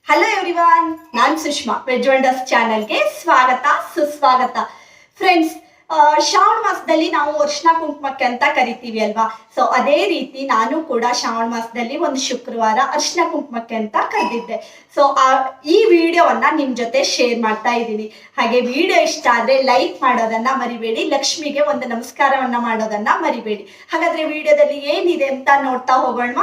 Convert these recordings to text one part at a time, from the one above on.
Hello everyone, ನಾನು Sushma. Veg wonders ಚಾನಲ್ಗೆ ಸ್ವಾಗತ ಸುಸ್ವಾಗತ. ಫ್ರೆಂಡ್ಸ್, ಶ್ರಾವಣ ಮಾಸದಲ್ಲಿ ನಾವು ಅರಿಶಿನ ಕುಂಕುಮಕ್ಕೆ ಅಂತ ಕರಿತೀವಿ ಅಲ್ವಾ. ಸೊ ಅದೇ ರೀತಿ ನಾನು ಕೂಡ ಶ್ರಾವಣ ಮಾಸದಲ್ಲಿ ಒಂದು ಶುಕ್ರವಾರ ಅರಿಶಿನ ಕುಂಕುಮಕ್ಕೆ ಅಂತ ಕರೆದಿದ್ದೆ. ಸೊ ಈ ವಿಡಿಯೋವನ್ನ ನಿಮ್ ಜೊತೆ ಶೇರ್ ಮಾಡ್ತಾ ಇದ್ದೀನಿ. ಹಾಗೆ ವಿಡಿಯೋ ಇಷ್ಟ ಆದ್ರೆ ಲೈಕ್ ಮಾಡೋದನ್ನ ಮರಿಬೇಡಿ, ಲಕ್ಷ್ಮಿಗೆ ಒಂದು ನಮಸ್ಕಾರವನ್ನ ಮಾಡೋದನ್ನ ಮರಿಬೇಡಿ. ಹಾಗಾದ್ರೆ ವಿಡಿಯೋದಲ್ಲಿ ಏನಿದೆ ಅಂತ ನೋಡ್ತಾ ಹೋಗೋಣ.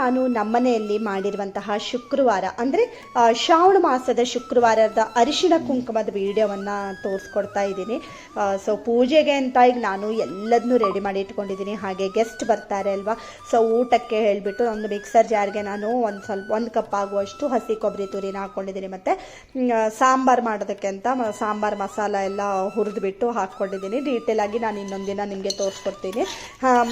ನಾನು ನಮ್ಮನೆಯಲ್ಲಿ ಮಾಡಿರುವಂತಹ ಶುಕ್ರವಾರ ಅಂದರೆ ಶ್ರಾವಣ ಮಾಸದ ಶುಕ್ರವಾರದ ಅರಿಶಿಣ ಕುಂಕುಮದ ವಿಡಿಯೋವನ್ನು ತೋರಿಸ್ಕೊಡ್ತಾ ಇದ್ದೀನಿ. ಸೊ ಪೂಜೆಗೆ ಅಂತ ಈಗ ನಾನು ಎಲ್ಲದನ್ನೂ ರೆಡಿ ಮಾಡಿ ಇಟ್ಕೊಂಡಿದ್ದೀನಿ. ಹಾಗೆ ಗೆಸ್ಟ್ ಬರ್ತಾರೆ ಅಲ್ವಾ, ಸೊ ಊಟಕ್ಕೆ ಹೇಳಿಬಿಟ್ಟು ಒಂದು ಮಿಕ್ಸರ್ ಜಾರ್ಗೆ ನಾನು ಒಂದು ಕಪ್ ಆಗುವಷ್ಟು ಹಸಿ ಕೊಬ್ಬರಿ ತುರಿನ ಹಾಕ್ಕೊಂಡಿದ್ದೀನಿ. ಮತ್ತು ಸಾಂಬಾರು ಮಾಡೋದಕ್ಕೆ ಅಂತ ಸಾಂಬಾರು ಮಸಾಲ ಎಲ್ಲ ಹುರಿದ್ಬಿಟ್ಟು ಹಾಕ್ಕೊಂಡಿದ್ದೀನಿ. ಡೀಟೇಲ್ ಆಗಿ ನಾನು ಇನ್ನೊಂದಿನ ನಿಮಗೆ ತೋರಿಸ್ಕೊಡ್ತೀನಿ.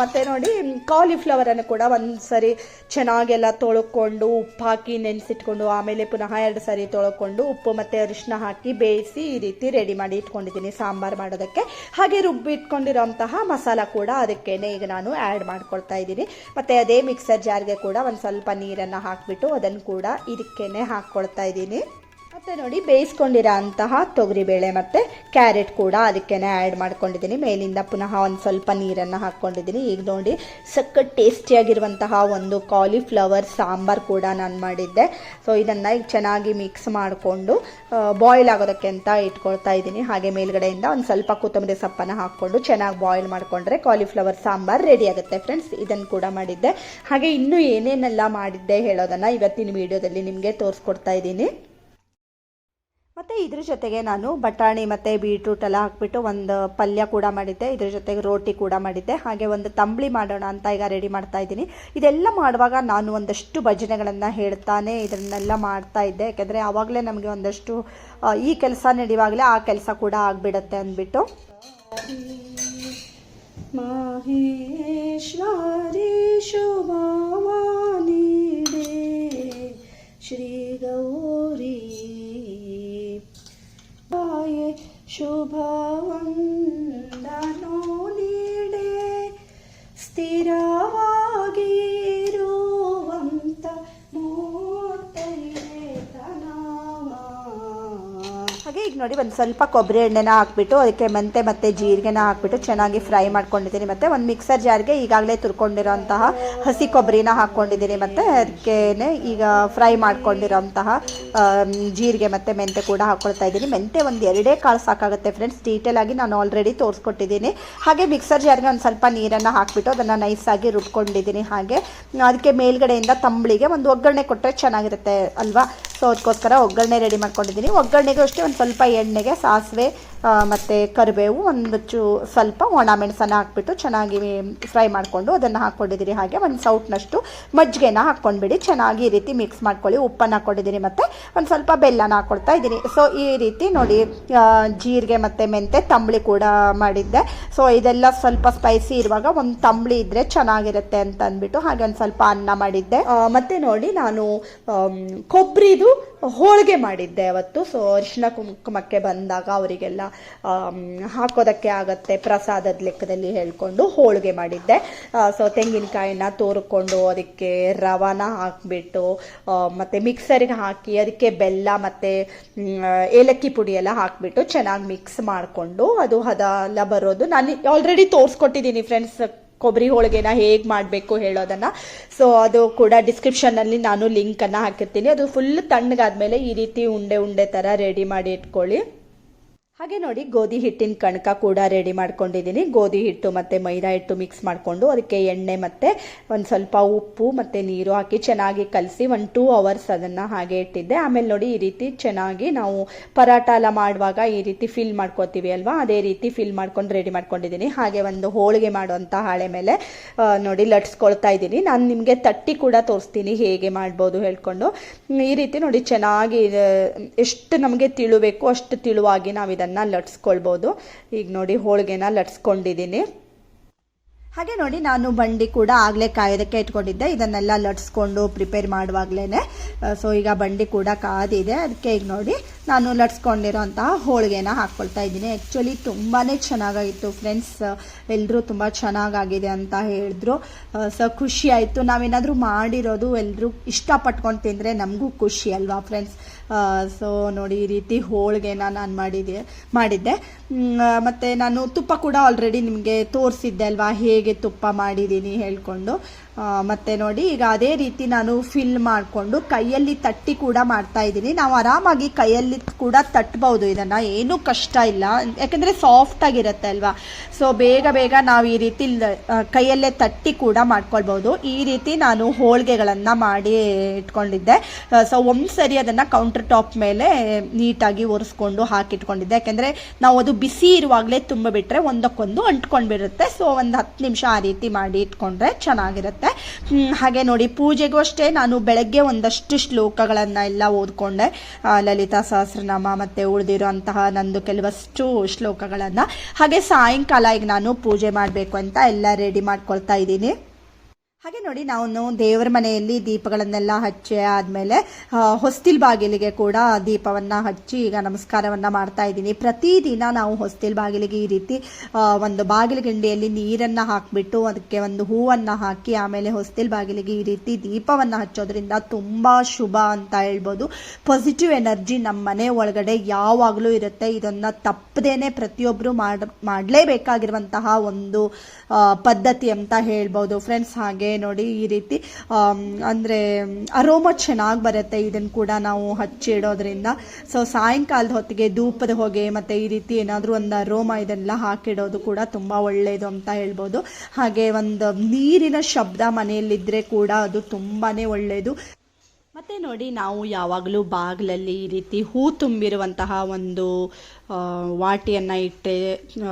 ಮತ್ತು ನೋಡಿ, ಕಾಲಿಫ್ಲವರನ್ನು ಕೂಡ ಒಂದು ಸರಿ ಚೆನ್ನಾಗೆಲ್ಲ ತೊಳ್ಕೊಂಡು ಉಪ್ಪು ಹಾಕಿ ನೆನೆಸಿಟ್ಕೊಂಡು ಆಮೇಲೆ ಪುನಃ 2 ಸರಿ ತೊಳ್ಕೊಂಡು ಉಪ್ಪು ಮತ್ತು ಅರಿಶಿನ ಹಾಕಿ ಬೇಯಿಸಿ ಈ ರೀತಿ ರೆಡಿ ಮಾಡಿ ಇಟ್ಕೊಂಡಿದ್ದೀನಿ ಸಾಂಬಾರು ಮಾಡೋದಕ್ಕೆ. ಹಾಗೆ ರುಬ್ಬಿ ಇಟ್ಕೊಂಡಿರೋಂತಹ ಮಸಾಲ ಕೂಡ ಅದಕ್ಕೇನೆ ಈಗ ನಾನು ಆ್ಯಡ್ ಮಾಡ್ಕೊಳ್ತಾ ಇದ್ದೀನಿ. ಮತ್ತು ಅದೇ ಮಿಕ್ಸರ್ ಜಾರ್ಗೆ ಕೂಡ ಒಂದು ಸ್ವಲ್ಪ ನೀರನ್ನು ಹಾಕಿಬಿಟ್ಟು ಅದನ್ನು ಕೂಡ ಇದಕ್ಕೇನೆ ಹಾಕ್ಕೊಳ್ತಾ ಇದ್ದೀನಿ. ಮತ್ತು ನೋಡಿ, ಬೇಯಿಸ್ಕೊಂಡಿರೋ ಅಂತಹ ತೊಗರಿಬೇಳೆ ಮತ್ತು ಕ್ಯಾರೆಟ್ ಕೂಡ ಅದಕ್ಕೇನೆ ಆ್ಯಡ್ ಮಾಡ್ಕೊಂಡಿದ್ದೀನಿ. ಮೇಲಿಂದ ಪುನಃ ಒಂದು ಸ್ವಲ್ಪ ನೀರನ್ನು ಹಾಕ್ಕೊಂಡಿದ್ದೀನಿ. ಈಗ ನೋಡಿ, ಸಖತ್ ಟೇಸ್ಟಿಯಾಗಿರುವಂತಹ ಒಂದು ಕಾಲಿಫ್ಲವರ್ ಸಾಂಬಾರು ಕೂಡ ನಾನು ಮಾಡಿದ್ದೆ. ಸೊ ಇದನ್ನು ಈಗ ಚೆನ್ನಾಗಿ ಮಿಕ್ಸ್ ಮಾಡಿಕೊಂಡು ಬಾಯ್ಲ್ ಆಗೋದಕ್ಕೆ ಅಂತ ಇಟ್ಕೊಳ್ತಾ ಇದ್ದೀನಿ. ಹಾಗೆ ಮೇಲ್ಗಡೆಯಿಂದ ಒಂದು ಸ್ವಲ್ಪ ಕೊತ್ತಂಬರಿ ಸೊಪ್ಪನ್ನು ಹಾಕ್ಕೊಂಡು ಚೆನ್ನಾಗಿ ಬಾಯ್ಲ್ ಮಾಡಿಕೊಂಡ್ರೆ ಕಾಲಿಫ್ಲವರ್ ಸಾಂಬಾರು ರೆಡಿ ಆಗುತ್ತೆ ಫ್ರೆಂಡ್ಸ್. ಇದನ್ನು ಕೂಡ ಮಾಡಿದ್ದೆ. ಹಾಗೆ ಇನ್ನೂ ಏನೇನೆಲ್ಲ ಮಾಡಿದ್ದೆ ಹೇಳೋದನ್ನು ಇವತ್ತಿನ ವಿಡಿಯೋದಲ್ಲಿ ನಿಮಗೆ ತೋರಿಸ್ಕೊಡ್ತಾ ಇದ್ದೀನಿ. ಮತ್ತು ಇದ್ರ ಜೊತೆಗೆ ನಾನು ಬಟಾಣಿ ಮತ್ತು ಬೀಟ್ರೂಟ್ ಎಲ್ಲ ಹಾಕ್ಬಿಟ್ಟು ಒಂದು ಪಲ್ಯ ಕೂಡ ಮಾಡಿದ್ದೆ. ಇದ್ರ ಜೊತೆಗೆ ರೋಟಿ ಕೂಡ ಮಾಡಿದ್ದೆ. ಹಾಗೆ ಒಂದು ತಂಬಳಿ ಮಾಡೋಣ ಅಂತ ಈಗ ರೆಡಿ ಮಾಡ್ತಾ ಇದ್ದೀನಿ. ಇದೆಲ್ಲ ಮಾಡುವಾಗ ನಾನು ಒಂದಷ್ಟು ಭಜನೆಗಳನ್ನು ಹೇಳ್ತಾನೆ ಇದನ್ನೆಲ್ಲ ಮಾಡ್ತಾ ಇದ್ದೆ. ಯಾಕೆಂದರೆ ಆವಾಗಲೇ ನಮಗೆ ಒಂದಷ್ಟು ಈ ಕೆಲಸ ನಡೆಯುವಾಗಲೇ ಆ ಕೆಲಸ ಕೂಡ ಆಗಿಬಿಡತ್ತೆ ಅಂದ್ಬಿಟ್ಟು. ಮಹೇಶ್ವರಿ ಶುಭವಾನಿ ಶ್ರೀ ಗೌರಿ ಶುಭವಂದನೋ ನೀಡೆ ಸ್ಥಿರವಾಗಿರುವಂತ ಹಾಗೆ ಈಗ ನೋಡಿ, ಒಂದು ಸ್ವಲ್ಪ ಕೊಬ್ಬರಿ ಎಣ್ಣೆನ ಹಾಕ್ಬಿಟ್ಟು ಅದಕ್ಕೆ ಮೆಂತೆ ಮತ್ತು ಜೀರಿಗೆನ ಹಾಕ್ಬಿಟ್ಟು ಚೆನ್ನಾಗಿ ಫ್ರೈ ಮಾಡ್ಕೊಂಡಿದ್ದೀನಿ. ಮತ್ತು ಒಂದು ಮಿಕ್ಸರ್ ಜಾರ್ಗೆ ಈಗಾಗಲೇ ತುರ್ಕೊಂಡಿರೋಂತಹ ಹಸಿ ಕೊಬ್ಬರಿನ ಹಾಕ್ಕೊಂಡಿದ್ದೀನಿ. ಮತ್ತು ಅದಕ್ಕೆ ಈಗ ಫ್ರೈ ಮಾಡ್ಕೊಂಡಿರೋಂತಹ ಜೀರಿಗೆ ಮತ್ತು ಮೆಂತೆ ಕೂಡ ಹಾಕ್ಕೊಳ್ತಾ ಇದ್ದೀನಿ. ಮೆಂತೆ ಒಂದು 2 ಕಾಳು ಸಾಕಾಗುತ್ತೆ ಫ್ರೆಂಡ್ಸ್. ಡೀಟೇಲ್ ಆಗಿ ನಾನು ಆಲ್ರೆಡಿ ತೋರಿಸ್ಕೊಟ್ಟಿದ್ದೀನಿ. ಹಾಗೆ ಮಿಕ್ಸರ್ ಜಾರ್ಗೆ ಒಂದು ಸ್ವಲ್ಪ ನೀರನ್ನು ಹಾಕ್ಬಿಟ್ಟು ಅದನ್ನು ನೈಸಾಗಿ ರುಬ್ಕೊಂಡಿದ್ದೀನಿ. ಹಾಗೆ ಅದಕ್ಕೆ ಮೇಲ್ಗಡೆಯಿಂದ ತಂಬಳಿಗೆ ಒಂದು ಒಗ್ಗರಣೆ ಕೊಟ್ಟರೆ ಚೆನ್ನಾಗಿರುತ್ತೆ ಅಲ್ವಾ. ಸೊ ಅದಕ್ಕೋಸ್ಕರ ಒಗ್ಗರಣೆ ರೆಡಿ ಮಾಡ್ಕೊಂಡಿದ್ದೀನಿ. ಒಗ್ಗರಣೆಗೂ ಅಷ್ಟೇ ಒಂದು ಸ್ವಲ್ಪ ಎಣ್ಣೆಗೆ ಸಾಸಿವೆ ಮತ್ತು ಕರಿಬೇವು, ಸ್ವಲ್ಪ ಒಣ ಮೆಣಸನ್ನು ಹಾಕ್ಬಿಟ್ಟು ಚೆನ್ನಾಗಿ ಫ್ರೈ ಮಾಡಿಕೊಂಡು ಅದನ್ನು ಹಾಕ್ಕೊಂಡಿದ್ದೀನಿ. ಹಾಗೆ ಒಂದು ಸೌಟ್ನಷ್ಟು ಮಜ್ಜಿಗೆನ ಹಾಕ್ಕೊಂಡ್ಬಿಡಿ, ಚೆನ್ನಾಗಿ ಈ ರೀತಿ ಮಿಕ್ಸ್ ಮಾಡ್ಕೊಳ್ಳಿ. ಉಪ್ಪನ್ನು ಹಾಕ್ಕೊಂಡಿದ್ದೀನಿ ಮತ್ತು ಒಂದು ಸ್ವಲ್ಪ ಬೆಲ್ಲನ ಹಾಕ್ಕೊಳ್ತಾ ಇದ್ದೀನಿ. ಸೊ ಈ ರೀತಿ ನೋಡಿ, ಜೀರಿಗೆ ಮತ್ತು ಮೆಂತೆ ತಂಬಳಿ ಕೂಡ ಮಾಡಿದ್ದೆ. ಸೊ ಇದೆಲ್ಲ ಸ್ವಲ್ಪ ಸ್ಪೈಸಿ ಇರುವಾಗ ಒಂದು ತಂಬಳಿ ಇದ್ದರೆ ಚೆನ್ನಾಗಿರುತ್ತೆ ಅಂತ ಅಂದ್ಬಿಟ್ಟು ಹಾಗೆ ಒಂದು ಸ್ವಲ್ಪ ಅನ್ನ ಮಾಡಿದ್ದೆ. ಮತ್ತು ನೋಡಿ, ನಾನು ಕೊಬ್ಬರಿದು ಹೋಳಿಗೆ ಮಾಡಿದ್ದೆ ಅವತ್ತು. ಸೊ ಅರಿಶಿನ ಕುಂಕುಮಕ್ಕೆ ಬಂದಾಗ ಅವರಿಗೆಲ್ಲ ಹಾಕೋದಕ್ಕೆ ಆಗತ್ತೆ ಪ್ರಸಾದದ ಲೆಕ್ಕದಲ್ಲಿ ಹೇಳ್ಕೊಂಡು ಹೋಳಿಗೆ ಮಾಡಿದ್ದೆ. ಸೊ ತೆಂಗಿನಕಾಯಿನ ತೋರ್ಕೊಂಡು ಅದಕ್ಕೆ ರವಾನ ಹಾಕಿಬಿಟ್ಟು ಮತ್ತು ಮಿಕ್ಸರ್ಗೆ ಹಾಕಿ ಅದಕ್ಕೆ ಬೆಲ್ಲ ಮತ್ತು ಏಲಕ್ಕಿ ಪುಡಿ ಎಲ್ಲ ಹಾಕಿಬಿಟ್ಟು ಚೆನ್ನಾಗಿ ಮಿಕ್ಸ್ ಮಾಡಿಕೊಂಡು ಅದು ಹದ ಎಲ್ಲ ಬರೋದು ನಾನು ಆಲ್ರೆಡಿ ತೋರಿಸ್ಕೊಟ್ಟಿದ್ದೀನಿ ಫ್ರೆಂಡ್ಸ್, ಕೊಬ್ಬರಿ ಹೋಳಿಗೆನ ಹೇಗೆ ಮಾಡಬೇಕು ಹೇಳೋದನ್ನು. ಸೊ ಅದು ಕೂಡ ಡಿಸ್ಕ್ರಿಪ್ಷನ್ನಲ್ಲಿ ನಾನು ಲಿಂಕನ್ನು ಹಾಕಿರ್ತೀನಿ. ಅದು ಫುಲ್ ತಣ್ಣಗಾದ್ಮೇಲೆ ಈ ರೀತಿ ಉಂಡೆ ಉಂಡೆ ಥರ ರೆಡಿ ಮಾಡಿ ಇಟ್ಕೊಳ್ಳಿ. ಹಾಗೆ ನೋಡಿ, ಗೋಧಿ ಹಿಟ್ಟಿನ ಕಣಕ ಕೂಡ ರೆಡಿ ಮಾಡ್ಕೊಂಡಿದ್ದೀನಿ. ಗೋಧಿ ಹಿಟ್ಟು ಮತ್ತು ಮೈದಾ ಹಿಟ್ಟು ಮಿಕ್ಸ್ ಮಾಡಿಕೊಂಡು ಅದಕ್ಕೆ ಎಣ್ಣೆ ಮತ್ತು ಒಂದು ಸ್ವಲ್ಪ ಉಪ್ಪು ಮತ್ತು ನೀರು ಹಾಕಿ ಚೆನ್ನಾಗಿ ಕಲಸಿ 1-2 ಅವರ್ಸ್ ಅದನ್ನು ಹಾಗೆ ಇಟ್ಟಿದ್ದೆ. ಆಮೇಲೆ ನೋಡಿ, ಈ ರೀತಿ ಚೆನ್ನಾಗಿ ನಾವು ಪರಾಟ ಎಲ್ಲ ಮಾಡುವಾಗ ಈ ರೀತಿ ಫಿಲ್ ಮಾಡ್ಕೋತೀವಿ ಅಲ್ವಾ, ಅದೇ ರೀತಿ ಫಿಲ್ ಮಾಡ್ಕೊಂಡು ರೆಡಿ ಮಾಡ್ಕೊಂಡಿದ್ದೀನಿ. ಹಾಗೆ ಒಂದು ಹೋಳಿಗೆ ಮಾಡುವಂಥ ಹಾಳೆ ಮೇಲೆ ನೋಡಿ ಲಟ್ಸ್ಕೊಳ್ತಾ ಇದ್ದೀನಿ. ನಾನು ನಿಮಗೆ ತಟ್ಟಿ ಕೂಡ ತೋರಿಸ್ತೀನಿ ಹೇಗೆ ಮಾಡ್ಬೋದು ಹೇಳ್ಕೊಂಡು. ಈ ರೀತಿ ನೋಡಿ, ಚೆನ್ನಾಗಿ ಎಷ್ಟು ನಮಗೆ ತಿಳುಬೇಕು ಅಷ್ಟು ತಿಳುವಾಗಿ ನಾವು ಇದನ್ನು ಲಟ್ಸ್ಕೊಳ್ಬೋದು. ಈಗ ನೋಡಿ, ಹೋಳಿಗೆನ ಲಟ್ಸ್ಕೊಂಡಿದ್ದೀನಿ. ಹಾಗೆ ನೋಡಿ, ನಾನು ಬಂಡಿ ಕೂಡ ಆಗಲೇ ಕಾಯೋದಕ್ಕೆ ಇಟ್ಕೊಂಡಿದ್ದೆ. ಇದನ್ನೆಲ್ಲ ಲಟ್ಸ್ಕೊಂಡು ಪ್ರಿಪೇರ್ ಮಾಡುವಾಗಲೇ. ಸೊ ಈಗ ಬಂಡಿ ಕೂಡ ಕಾದಿದೆ. ಅದಕ್ಕೆ ಈಗ ನೋಡಿ, ನಾನು ಲಟ್ಸ್ಕೊಂಡಿರೋಂತಹ ಹೋಳಿಗೆನ ಹಾಕ್ಕೊಳ್ತಾ ಇದ್ದೀನಿ. ಆ್ಯಕ್ಚುಲಿ ತುಂಬಾ ಚೆನ್ನಾಗಾಗಿತ್ತು ಫ್ರೆಂಡ್ಸ್, ಎಲ್ಲರೂ ತುಂಬ ಚೆನ್ನಾಗಾಗಿದೆ ಅಂತ ಹೇಳಿದ್ರು. ಸೊ ಖುಷಿ ಆಯಿತು. ನಾವೇನಾದರೂ ಮಾಡಿರೋದು ಎಲ್ಲರೂ ಇಷ್ಟಪಟ್ಕೊಂಡು ತಿಂದರೆ ನಮಗೂ ಖುಷಿ ಅಲ್ವಾ ಫ್ರೆಂಡ್ಸ್. ಸೊ ನೋಡಿ, ಈ ರೀತಿ ಹೋಳಿಗೆನ ನಾನು ಮಾಡಿದ್ದೆ. ಮತ್ತು ನಾನು ತುಪ್ಪ ಕೂಡ ಆಲ್ರೆಡಿ ನಿಮಗೆ ತೋರಿಸಿದ್ದೆ ಅಲ್ವಾ, ಹೇಗೆ ತುಪ್ಪ ಮಾಡಿದ್ದೀನಿ ಹೇಳ್ಕೊಂಡು. ಮತ್ತು ನೋಡಿ, ಈಗ ಅದೇ ರೀತಿ ನಾನು ಫಿಲ್ ಮಾಡಿಕೊಂಡು ಕೈಯಲ್ಲಿ ತಟ್ಟಿ ಕೂಡ ಮಾಡ್ತಾ ಇದ್ದೀನಿ. ನಾವು ಆರಾಮಾಗಿ ಕೈಯಲ್ಲಿ ಕೂಡ ತಟ್ಟಬಹುದು, ಇದನ್ನು ಏನೂ ಕಷ್ಟ ಇಲ್ಲ, ಯಾಕೆಂದರೆ ಸಾಫ್ಟಾಗಿರುತ್ತೆ ಅಲ್ವಾ. ಸೊ ಬೇಗ ನಾವು ಈ ರೀತಿ ಕೈಯಲ್ಲೇ ತಟ್ಟಿ ಕೂಡ ಮಾಡ್ಕೊಳ್ಬೋದು. ಈ ರೀತಿ ನಾನು ಹೋಳಿಗೆಗಳನ್ನು ಮಾಡಿ ಇಟ್ಕೊಂಡಿದ್ದೆ. ಸೊ ಒಂದು ಸರಿ ಅದನ್ನು ಕೌಂಟರ್ ಟಾಪ್ ಮೇಲೆ ನೀಟಾಗಿ ಒರೆಸ್ಕೊಂಡು ಹಾಕಿಟ್ಕೊಂಡಿದ್ದೆ. ಯಾಕೆಂದರೆ ನಾವು ಅದು ಬಿಸಿ ಇರುವಾಗಲೇ ತುಂಬಿಬಿಟ್ರೆ ಒಂದಕ್ಕೊಂದು ಅಂಟ್ಕೊಂಡ್ಬಿಡುತ್ತೆ. ಸೊ ಒಂದು 10 ನಿಮಿಷ ಆ ರೀತಿ ಮಾಡಿ ಇಟ್ಕೊಂಡ್ರೆ ಚೆನ್ನಾಗಿರುತ್ತೆ. ಹಾಗೆ ನೋಡಿ, ಪೂಜೆಗೂ ಅಷ್ಟೇ ನಾನು ಬೆಳಗ್ಗೆ ಒಂದಷ್ಟು ಶ್ಲೋಕಗಳನ್ನು ಎಲ್ಲ ಓದ್ಕೊಂಡೆ, ಲಲಿತಾ ಸಹಸ್ರನಾಮ ಮತ್ತು ಉಳಿದಿರೋ ಅಂತಹ ನಂದು ಕೆಲವಷ್ಟು ಶ್ಲೋಕಗಳನ್ನು. ಹಾಗೆ ಸಾಯಂಕಾಲ ಈಗ ನಾನು ಪೂಜೆ ಮಾಡಬೇಕು ಅಂತ ಎಲ್ಲ ರೆಡಿ ಮಾಡ್ಕೊಳ್ತಾ ಇದ್ದೀನಿ. ಹಾಗೆ ನೋಡಿ, ನಾವು ದೇವರ ಮನೆಯಲ್ಲಿ ದೀಪಗಳನ್ನೆಲ್ಲ ಹಚ್ಚಿ ಆದಮೇಲೆ ಹೊಸ್ತಿಲ್ ಬಾಗಿಲಿಗೆ ಕೂಡ ದೀಪವನ್ನು ಹಚ್ಚಿ ಈಗ ನಮಸ್ಕಾರವನ್ನು ಮಾಡ್ತಾ ಇದ್ದೀನಿ. ಪ್ರತಿದಿನ ನಾವು ಹೊಸ್ತಿಲ್ ಬಾಗಿಲಿಗೆ ಈ ರೀತಿ ಒಂದು ಬಾಗಿಲು ಗಿಂಡಿಯಲ್ಲಿ ನೀರನ್ನು ಹಾಕಿಬಿಟ್ಟು ಅದಕ್ಕೆ ಒಂದು ಹೂವನ್ನು ಹಾಕಿ ಆಮೇಲೆ ಹೊಸ್ತಿಲ್ ಬಾಗಿಲಿಗೆ ಈ ರೀತಿ ದೀಪವನ್ನು ಹಚ್ಚೋದ್ರಿಂದ ತುಂಬ ಶುಭ ಅಂತ ಹೇಳ್ಬೋದು. ಪಾಸಿಟಿವ್ ಎನರ್ಜಿ ನಮ್ಮ ಮನೆ ಒಳಗಡೆ ಯಾವಾಗಲೂ ಇರುತ್ತೆ. ಇದನ್ನು ತಪ್ಪದೇನೆ ಪ್ರತಿಯೊಬ್ಬರು ಮಾಡಲೇಬೇಕಾಗಿರುವಂತಹ ಒಂದು ಪದ್ಧತಿ ಅಂತ ಹೇಳ್ಬೋದು ಫ್ರೆಂಡ್ಸ್. ಹಾಗೆ ನೋಡಿ, ಈ ರೀತಿ ಅಂದರೆ ಅರೋಮ ಚೆನ್ನಾಗಿ ಬರುತ್ತೆ ಇದನ್ನು ಕೂಡ ನಾವು ಹಚ್ಚಿಡೋದ್ರಿಂದ. ಸೊ ಸಾಯಂಕಾಲದ ಹೊತ್ತಿಗೆ ಧೂಪದ ಹೊಗೆ ಮತ್ತು ಈ ರೀತಿ ಏನಾದರೂ ಒಂದು ಅರೋಮ ಇದೆಲ್ಲ ಹಾಕಿಡೋದು ಕೂಡ ತುಂಬ ಒಳ್ಳೆಯದು ಅಂತ ಹೇಳ್ಬೋದು. ಹಾಗೆ ಒಂದು ನೀರಿನ ಶಬ್ದ ಮನೆಯಲ್ಲಿದ್ದರೆ ಕೂಡ ಅದು ತುಂಬಾ ಒಳ್ಳೆಯದು. ಮತ್ತು ನೋಡಿ, ನಾವು ಯಾವಾಗಲೂ ಬಾಗಿಲಲ್ಲಿ ಈ ರೀತಿ ಹೂ ತುಂಬಿರುವಂತಹ ಒಂದು ವಾಟಿಯನ್ನು ಇಟ್ಟರೆ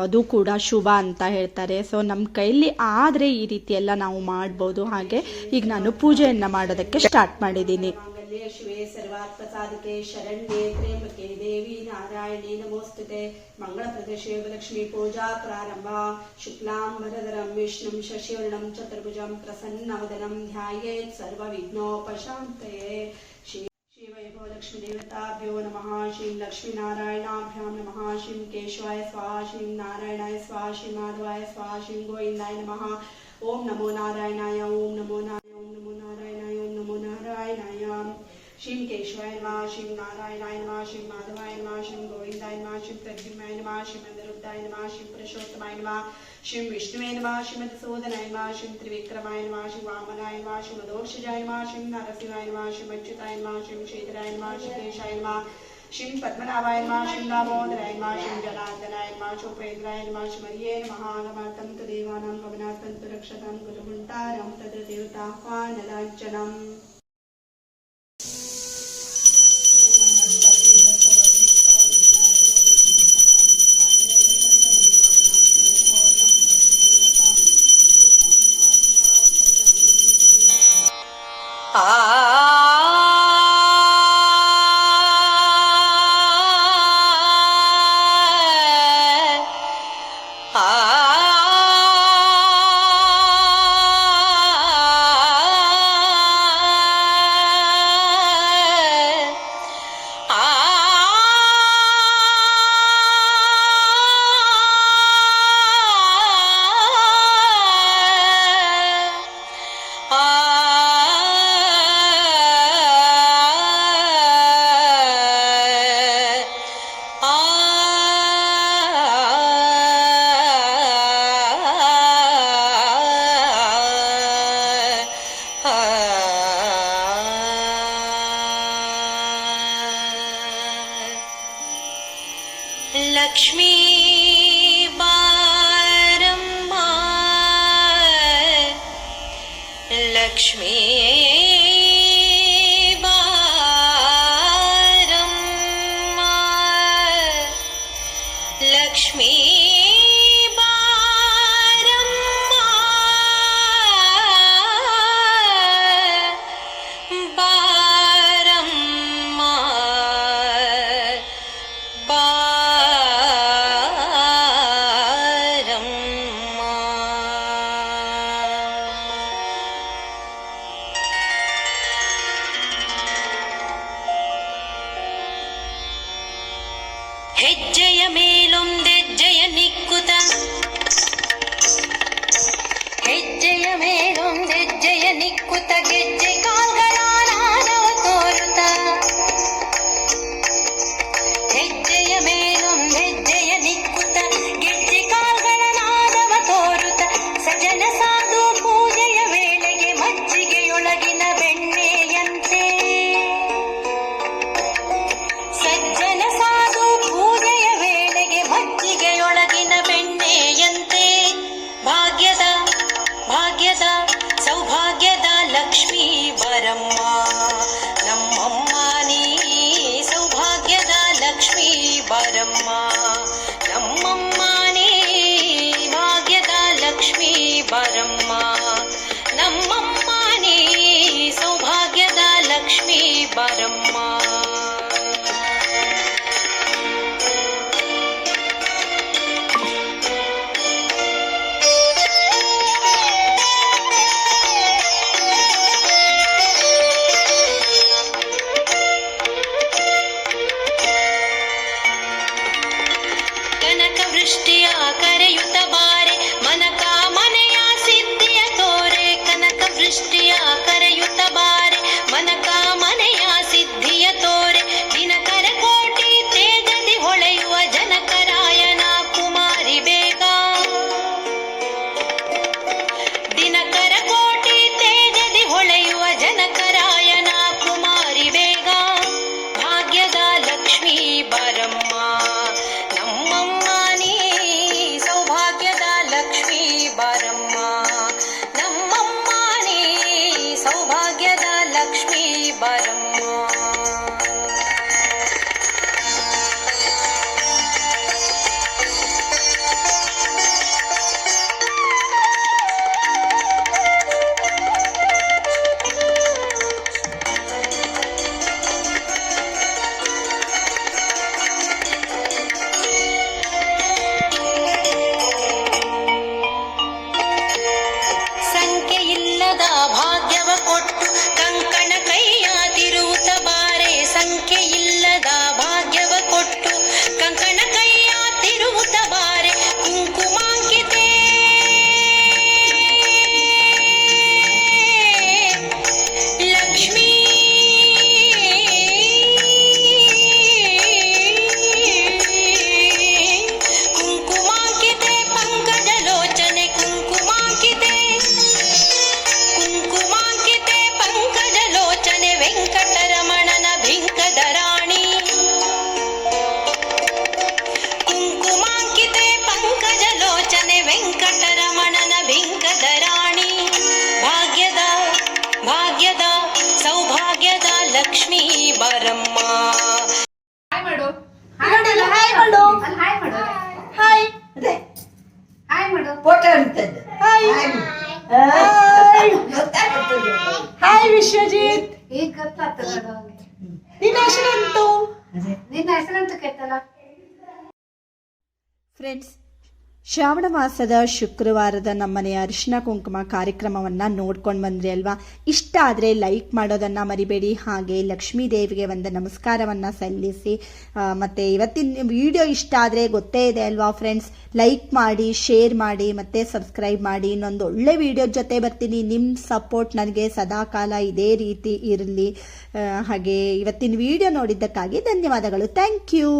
ಅದು ಕೂಡ ಶುಭ ಅಂತ ಹೇಳ್ತಾರೆ. ಸೊ ನಮ್ಮ ಕೈಯಲ್ಲಿ ಆದರೆ ಈ ರೀತಿ ಎಲ್ಲ ನಾವು ಮಾಡ್ಬೋದು. ಹಾಗೆ ಈಗ ನಾನು ಪೂಜೆಯನ್ನು ಮಾಡೋದಕ್ಕೆ ಸ್ಟಾರ್ಟ್ ಮಾಡಿದ್ದೀನಿ. ಶಿವೆ ಸರ್ವಾತ್ಮ ಸಾಧಿಕೆ ಶರಣ್ಯೆ ತ್ರ್ಯಂಬಕೆ ದೇವಿ ನಾರಾಯಣಿ ನಮೋಸ್ತುತೆ. ಮಂಗಳಪ್ರದೆ ಶಿವಲಕ್ಷ್ಮಿ ಪೂಜಾ ಪ್ರಾರಂಭ. ಶುಕ್ಲಾಂಬರಧರಂ ವಿಷ್ಣುಂ ಶಶಿವರ್ಣಂ ಚತುರ್ಭುಜಂ ಪ್ರಸನ್ನವದನಂ ಧ್ಯಾಯೇತ್ ಸರ್ವವಿಘ್ನೋಪಶಾಂತಯೇ. ಶ್ರೀವೈಭವ ಲಕ್ಷ್ಮೀ ದೇವತಾಭ್ಯೋ ನಮಃ. ಶ್ರೀ ಲಕ್ಷ್ಮೀನಾರಾಯಣಾಭ್ಯಾಂ ನಮಃ. ಶ್ರೀ ಕೇಶವಾಯ ಸ್ವಾಹ. ಶ್ರೀ ನಾರಾಯಣಾಯ ಸ್ವಾಹ. ಶ್ರೀ ಮಾಧವಾಯ ಸ್ವಾಹ. ಶ್ರೀ ಗೋವಿಂದಾಯ ನಮಃ. ಓಂ ನಮೋ ನಾರಾಯಣಾಯ. ಓಂ ನಮೋ ನಾರಾಯಣ. ಓಂ ನಮೋ ನಾರಾಯಣಾಯ. ಓಂ ನಮೋ ನಾರಾಯಣಾಯ. ಶ್ರೀ ಕೇಶವಾಯ ನಮಃ. ಶ್ರೀ ನಾರಾಯಣಾಯ ನಮಃ. ಶ್ರೀ ಮಾಧವಾಯ ನಮಃ. ಶ್ರೀ ಗೋವಿಂದಾಯ ನಮಃ. ಶ್ರೀ ಪ್ರದ್ಯುಮ್ನಾಯ ನಮಃ. ಶ್ರೀ ಮಂದರುದ್ಧಾಯ ನಮಃ. ಶ್ರೀ ಪುರುಷೋತ್ತಮಾಯ ನಮಃ. ಶ್ರೀ ವಿಷ್ಣುವೇ ನಮಃ. ಶ್ರೀ ಮಧುಸೂದನಾಯ ನಮಃ. ಶ್ರೀ ತ್ರಿವಿಕ್ರಮಾಯ ನಮಃ. ಶ್ರೀ ವಾಮನಾಯ ನಮಃ. ಶ್ರೀ ಮಧೋಕ್ಷಜಾಯ ನಮಃ. ಶ್ರೀ ನರಸಿಂಹಾಯ ನಮಃ. ಶ್ರೀ ಅಚ್ಯುತಾಯ ನಮಃ. ಶ್ರೀ ಶ್ರೀಧರಾಯ ನಮಃ. ಶ್ರೀ ಕೇಶಾಯ ನಮಃ. ಶ್ರೀ ಪದ್ಮನಾಭಾಯ ನಮಃ. ಶ್ರೀ ದಾಮೋದರಾಯ ನಮಃ. ಶ್ರೀ ಜನಾರ್ದನಾಯ ನಮಃ. ಶೋಪೇಂದ್ರಾಯ ನಮಃ. ಶ್ರೀ ಮರಿಯೇ ನಮಃ. ನಮಃ ತು ದೇವಾನಾಂ ಗಮನಾರ್ಥಂತು ರಕ್ಷತಾಂ ಗುರುಗುಂಟಾರಂ ತದ್ರ ದೇವತಾಹ್ವಾನಲಾಂಛನಂ. ಲಕ್ಷ್ಮೀ ಬಾರಮ್ಮ ಲಕ್ಷ್ಮೀ ಬಾರಮ್ಮ ಲಕ್ಷ್ಮೀ ಹೆಜ್ಜೆಯ ಮೇಲೊಂದೆಜ್ಜೆಯ ನಿಕ್ಕುತ ಹೆಜ್ಜೆಯ ಮೇಲೊಂದೆಜ್ಜೆಯ ನಿಕ್ಕುತ ಗೆಜ್ಜೆ ಕಾಲ್ಗಳ ನಾದವ ತೋರುತ್ತ ಹೆಜ್ಜೆಯ ಮೇಲೊಂದೆಜ್ಜೆಯ ನಿಕ್ಕುತ ಗೆಜ್ಜೆ ಕಾಲ್ಗಳ ನಾದವ ತೋರುತ್ತ ಸಜನ ಸಾಧು ಪೂಜೆಯ ವೇಳೆಗೆ ಮಜ್ಜಿಗೆಯೊಳಗಿನ ಬೆಣ್ಣೆಯಂತೆ ಸಜ್ಜನ ಸಾಧು ಪೂಜೆಯ ವೇಳೆಗೆ ಮಜ್ಜಿಗೆಯೊಳಗಿನ ಬೆಣ್ಣೆಯಂತೆ ಭಾಗ್ಯದ ಭಾಗ್ಯದ ಸೌಭಾಗ್ಯದ ಲಕ್ಷ್ಮೀ ಬರಮ್ಮ ನಮ್ಮಮ್ಮ ನೀ ಸೌಭಾಗ್ಯದ ಲಕ್ಷ್ಮೀ ಬರಮ್ಮ ನಮ್ಮಮ್ಮ ನೀ ಭಾಗ್ಯದ ಲಕ್ಷ್ಮೀ ಬರಮ್ಮ ನಮ್ಮಮ್ಮ ನೀ ಸೌಭಾಗ್ಯದ ಲಕ್ಷ್ಮೀ ಬರಮ್ಮ ಕನಕ ವೃಷ್ಟಿಯ ಕರೆಯುತ್ತ ಬಾರೆ ಮನಕ ಮನೆಯ ಸಿದ್ಧಿಯ ತೋರೆ ಕನಕ ವೃಷ್ಟಿಯ ಕರೆಯುತ್ತ ಬಾರೆ ಮನಕ ಮನೆಯ ಸಿದ್ಧಿಯ ತೋರೆ ದಿನಕರ ಕೋಟಿ ತೇಜದಿ ಹೊಳೆಯುವ ಜನಕರಾಯನ ಕುಮಾರಿ ಬೇಗ ದಿನಕರ ಕೋಟಿ ತೇಜದಿ ಹೊಳೆಯುವ ಜನಕರಾಯನ ಕುಮಾರಿ ಬೇಗ ಭಾಗ್ಯದ ಲಕ್ಷ್ಮೀ ಬರಮ್ಮ ನಮ್ಮಮ್ಮ ನೀ ಸೌಭಾಗ್ಯದ ಲಕ್ಷ್ಮೀ ಬರಮ್ಮ ನಮ್ಮಮ್ಮ ನೀ ಸೌಭಾಗ್ಯದ ಲಕ್ಷ್ಮೀ ಬರಮ್ಮ ಸಂಖ್ಯೆಯಿಲ್ಲದ ಭಾಗ್ಯವ ಕೊಟ್ಟು ಕಂಕಣ ಕೈಯ ತಿರುವುತ ಬಾರೆ ಸಂಖ್ಯೆಯಿಲ್ಲದ ಭಾಗ್ಯವ ಕೊಟ್ಟು ಕಂಕಣ ಕೈಯ ತಿರುವುತ ಬಾರೆ ಕುಂಕುಮಾಂಕಿತೆ ಲಕ್ಷ್ಮೀ ಕುಂಕುಮಾಂಕಿತೆ ಪಂಕಜಲೋಚನೆ ಕುಂಕುಮಾಂಕಿತೆ ಕುಂಕುಮಾಂಕಿತೆ ಪಂಕಜಲೋಚನೆ ವೆಂಕಟರಮಣನ ಭಿಂಕದ ರಾಣಿ ಕುಂಕುಮಾಂಕಿತೆ ಪಂಕಜಲೋಚನೆ ವೆಂಕಟರಮಣನ ಭಿಂಕದ ರಾಣಿ ಭಾಗ್ಯದ ಭಾಗ್ಯದ ಸೌಭಾಗ್ಯದ ಲಕ್ಷ್ಮೀ ಬರಮ್ಮ ಹಾಯ್ ಮಾಡು ಹಾಯ್ ಮಾಡು ಅಲ್ಲಿ ಹಾಯ್ ಮಾಡು ಹಾಯ್ ಹಾಯ್ ಮಾಡು ಫೋಟೋ ಅಂತದ್ದು ಹಾಯ್ ಹಾಯ್ ವಿಶ್ವಜಿತ್ ಗೊತ್ತಾಗ್ತದ ನಿನ್ನ ಹೆಸರೆಂತು? ನಿನ್ನ ಹೆಸರಂತ ಕೇಳ್ತಲ್ಲ. ಫ್ರೆಂಡ್ಸ್, ಶ್ರಾವಣ ಮಾಸದ ಶುಕ್ರವಾರದ ನಮ್ಮನೆಯ ಅರಿಶಿನ ಕುಂಕುಮ ಕಾರ್ಯಕ್ರಮವನ್ನು ನೋಡ್ಕೊಂಡು ಬಂದ್ರಿ ಅಲ್ವಾ? ಇಷ್ಟ ಆದರೆ ಲೈಕ್ ಮಾಡೋದನ್ನು ಮರಿಬೇಡಿ. ಹಾಗೆ ಲಕ್ಷ್ಮೀ ದೇವಿಗೆ ಒಂದು ನಮಸ್ಕಾರವನ್ನು ಸಲ್ಲಿಸಿ. ಮತ್ತು ಇವತ್ತಿನ ವಿಡಿಯೋ ಇಷ್ಟ ಆದರೆ ಗೊತ್ತೇ ಇದೆ ಅಲ್ವಾ ಫ್ರೆಂಡ್ಸ್, ಲೈಕ್ ಮಾಡಿ, ಶೇರ್ ಮಾಡಿ, ಮತ್ತು ಸಬ್ಸ್ಕ್ರೈಬ್ ಮಾಡಿ. ಇನ್ನೊಂದು ಒಳ್ಳೆ ವಿಡಿಯೋ ಜೊತೆ ಬರ್ತೀನಿ. ನಿಮ್ಮ ಸಪೋರ್ಟ್ ನನಗೆ ಸದಾಕಾಲ ಇದೇ ರೀತಿ ಇರಲಿ. ಹಾಗೆ ಇವತ್ತಿನ ವಿಡಿಯೋ ನೋಡಿದ್ದಕ್ಕಾಗಿ ಧನ್ಯವಾದಗಳು. Thank you.